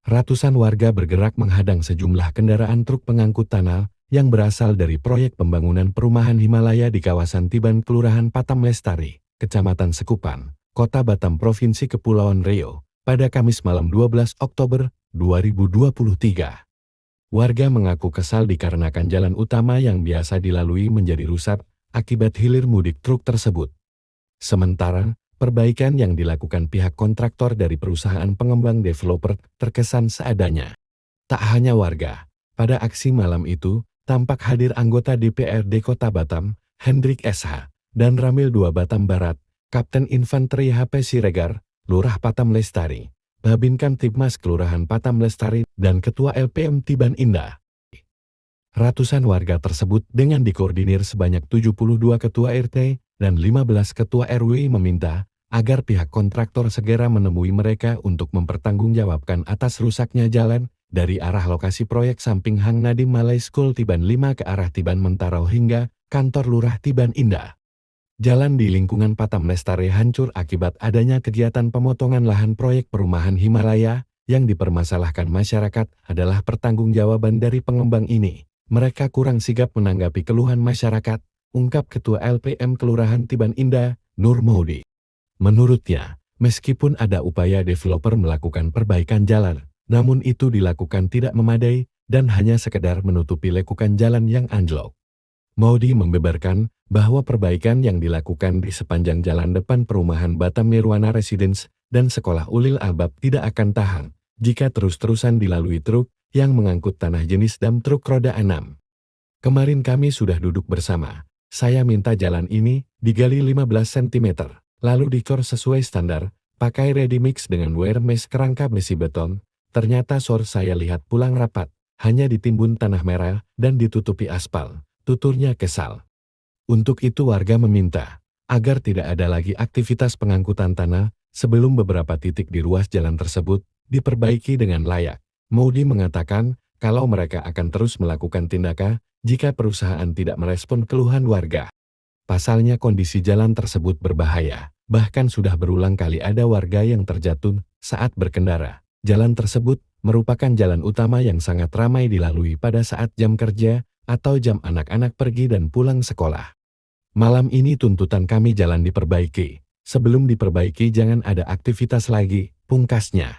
Ratusan warga bergerak menghadang sejumlah kendaraan truk pengangkut tanah yang berasal dari proyek pembangunan perumahan Himalaya di kawasan Tiban, Kelurahan Patam Lestari, Kecamatan Sekupan, Kota Batam, Provinsi Kepulauan Riau, pada Kamis malam 12 Oktober 2023. Warga mengaku kesal dikarenakan jalan utama yang biasa dilalui menjadi rusak akibat hilir mudik truk tersebut. Sementara, perbaikan yang dilakukan pihak kontraktor dari perusahaan pengembang developer terkesan seadanya. Tak hanya warga, pada aksi malam itu, tampak hadir anggota DPRD Kota Batam, Hendrik SH, dan Ramil 2 Batam Barat, Kapten Infanteri HP Siregar, Lurah Patam Lestari, Babin Kamtibmas Kelurahan Patam Lestari, dan Ketua LPM Tiban Indah. Ratusan warga tersebut dengan dikoordinir sebanyak 72 ketua RT dan 15 ketua RW meminta agar pihak kontraktor segera menemui mereka untuk mempertanggungjawabkan atas rusaknya jalan dari arah lokasi proyek samping Hang Nadim Malay School Tiban 5 ke arah Tiban Mentarau hingga kantor Lurah Tiban Indah. Jalan di lingkungan Patam Lestari hancur akibat adanya kegiatan pemotongan lahan proyek perumahan Himalaya yang dipermasalahkan masyarakat adalah pertanggungjawaban dari pengembang ini. Mereka kurang sigap menanggapi keluhan masyarakat, ungkap Ketua LPM Kelurahan Tiban Indah, Nur Maudi. Menurutnya, meskipun ada upaya developer melakukan perbaikan jalan, namun itu dilakukan tidak memadai dan hanya sekedar menutupi lekukan jalan yang anjlok. Maudi membeberkan bahwa perbaikan yang dilakukan di sepanjang jalan depan perumahan Batam Nirwana Residence dan Sekolah Ulil Albab tidak akan tahan jika terus-terusan dilalui truk yang mengangkut tanah jenis dump truk roda 6. Kemarin kami sudah duduk bersama. Saya minta jalan ini digali 15 cm, lalu dikor sesuai standar, pakai ready mix dengan wire mesh kerangka besi beton. Ternyata sore saya lihat pulang rapat, hanya ditimbun tanah merah dan ditutupi aspal. Tuturnya kesal. Untuk itu warga meminta agar tidak ada lagi aktivitas pengangkutan tanah sebelum beberapa titik di ruas jalan tersebut diperbaiki dengan layak. Maudi mengatakan kalau mereka akan terus melakukan tindakan jika perusahaan tidak merespon keluhan warga. Pasalnya kondisi jalan tersebut berbahaya, bahkan sudah berulang kali ada warga yang terjatuh saat berkendara. Jalan tersebut merupakan jalan utama yang sangat ramai dilalui pada saat jam kerja atau jam anak-anak pergi dan pulang sekolah. Malam ini tuntutan kami jalan diperbaiki. Sebelum diperbaiki jangan ada aktivitas lagi, pungkasnya.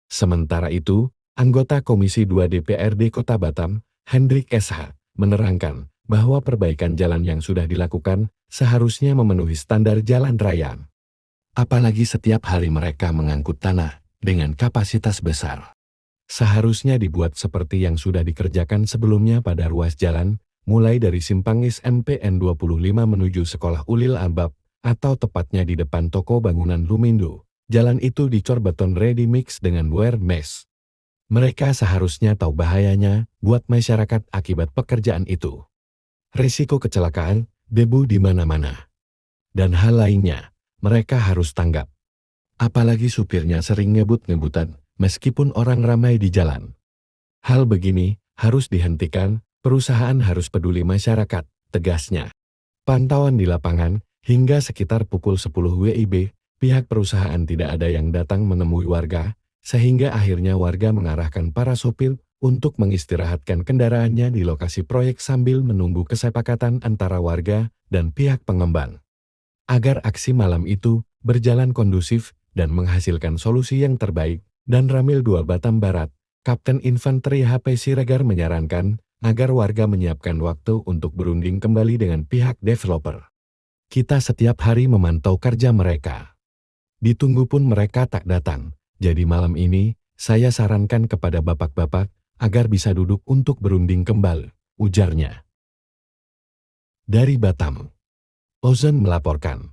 Sementara itu, anggota Komisi 2 DPRD Kota Batam, Hendrik SH, menerangkan bahwa perbaikan jalan yang sudah dilakukan seharusnya memenuhi standar jalan raya. Apalagi setiap hari mereka mengangkut tanah dengan kapasitas besar. Seharusnya dibuat seperti yang sudah dikerjakan sebelumnya pada ruas jalan, mulai dari simpang SMPN 25 menuju Sekolah Ulil Albab, atau tepatnya di depan toko bangunan Lumindo. Jalan itu dicor beton ready mix dengan wire mesh. Mereka seharusnya tahu bahayanya buat masyarakat akibat pekerjaan itu. Risiko kecelakaan, debu di mana-mana. Dan hal lainnya, mereka harus tanggap. Apalagi supirnya sering ngebut-ngebutan, meskipun orang ramai di jalan. Hal begini harus dihentikan, perusahaan harus peduli masyarakat, tegasnya. Pantauan di lapangan, hingga sekitar pukul 10 WIB, pihak perusahaan tidak ada yang datang menemui warga, sehingga akhirnya warga mengarahkan para sopir untuk mengistirahatkan kendaraannya di lokasi proyek sambil menunggu kesepakatan antara warga dan pihak pengembang. Agar aksi malam itu berjalan kondusif dan menghasilkan solusi yang terbaik, dan Ramil 2 Batam Barat, Kapten Infanteri HP Siregar menyarankan agar warga menyiapkan waktu untuk berunding kembali dengan pihak developer. Kita setiap hari memantau kerja mereka. Ditunggu pun mereka tak datang, jadi malam ini saya sarankan kepada bapak-bapak agar bisa duduk untuk berunding kembali, ujarnya. Dari Batam, Ozan melaporkan.